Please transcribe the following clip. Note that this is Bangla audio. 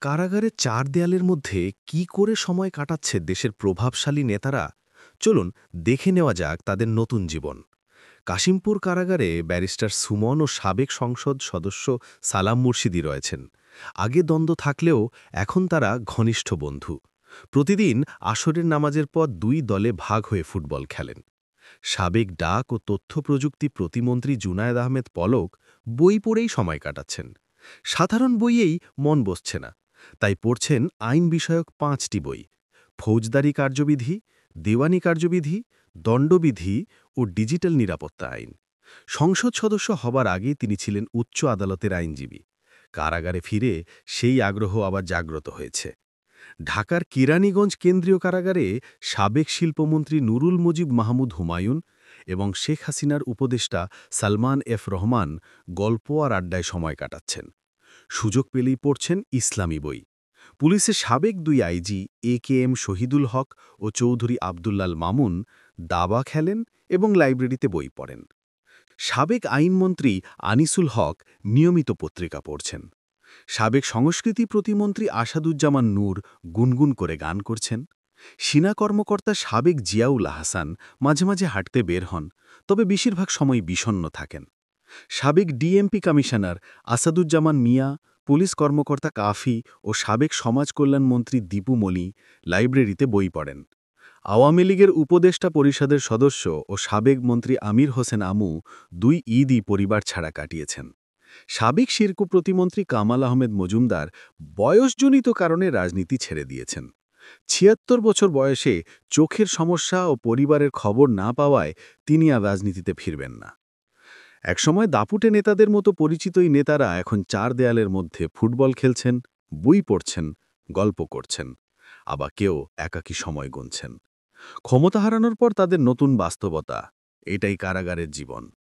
কারাগারের চার দেয়ালের মধ্যে কি করে সময় কাটাচ্ছে দেশের প্রভাবশালী নেতারা? চলুন দেখে নেওয়া যাক তাদের নতুন জীবন। কাশিমপুর কারাগারে ব্যারিস্টার সুমন ও সাবেক সংসদ সদস্য সালাম মুর্শিদি রয়েছেন। আগে দ্বন্দ্ব থাকলেও এখন তারা ঘনিষ্ঠ বন্ধু। প্রতিদিন আসরের নামাজের পর দুই দলে ভাগ হয়ে ফুটবল খেলেন। সাবেক ডাক ও তথ্য প্রযুক্তি প্রতিমন্ত্রী জুনায়েদ আহমেদ পলক বই পড়েই সময় কাটাচ্ছেন। সাধারণ বইয়েই মন বসছে না, তাই পড়ছেন আইন বিষয়ক ৫টি বই: ফৌজদারি কার্যবিধি, দেওয়ানি কার্যবিধি, দণ্ডবিধি ও ডিজিটাল নিরাপত্তা আইন। সংসদ সদস্য হবার আগে তিনি ছিলেন উচ্চ আদালতের আইনজীবী। কারাগারে ফিরে সেই আগ্রহ আবার জাগ্রত হয়েছে। ঢাকার কেরানীগঞ্জ কেন্দ্রীয় কারাগারে সাবেক শিল্পমন্ত্রী নুরুল মুজিব মাহমুদ হুমায়ুন এবং শেখ হাসিনার উপদেষ্টা সালমান এফ রহমান গল্প আর আড্ডায় সময় কাটাচ্ছেন। সুযোগ পেলেই পড়ছেন ইসলামী বই। পুলিশের সাবেক দুই আইজি একেএম শহীদুল হক ও চৌধুরী আবদুল্লাল মামুন দাবা খেলেন এবং লাইব্রেরিতে বই পড়েন। সাবেক আইনমন্ত্রী আনিসুল হক নিয়মিত পত্রিকা পড়ছেন। সাবেক সংস্কৃতি প্রতিমন্ত্রী আসাদুজ্জামান নূর গুনগুন করে গান করছেন। সেনা কর্মকর্তা সাবেক জিয়াউল আহসান মাঝে মাঝে হাঁটতে বের হন, তবে বেশিরভাগ সময় বিষণ্ণ থাকেন। সাবেক ডিএমপি কমিশনার আসাদুজ্জামান মিয়া, পুলিশ কর্মকর্তা কাফি ও সাবেক সমাজ কল্যাণ মন্ত্রী দীপু মলি লাইব্রেরিতে বই পড়েন। আওয়ামী লীগের উপদেষ্টা পরিষদের সদস্য ও সাবেক মন্ত্রী আমির হোসেন আমু দুই ঈদই পরিবার ছাড়া কাটিয়েছেন। সাবেক শিল্প প্রতিমন্ত্রী কামাল আহমেদ মজুমদার বয়সজনিত কারণে রাজনীতি ছেড়ে দিয়েছেন। ৭৬ বছর বয়সে চোখের সমস্যা ও পরিবারের খবর না পাওয়ায় তিনি আর রাজনীতিতে ফিরবেন না। একসময় দাপুটে নেতাদের মতো পরিচিত এই নেতারা এখন চার দেয়ালের মধ্যে ফুটবল খেলছেন, বই পড়ছেন, গল্প করছেন, আবার কেউ একাকী সময় গুনছেন। ক্ষমতা হারানোর পর তাদের নতুন বাস্তবতা, এটাই কারাগারের জীবন।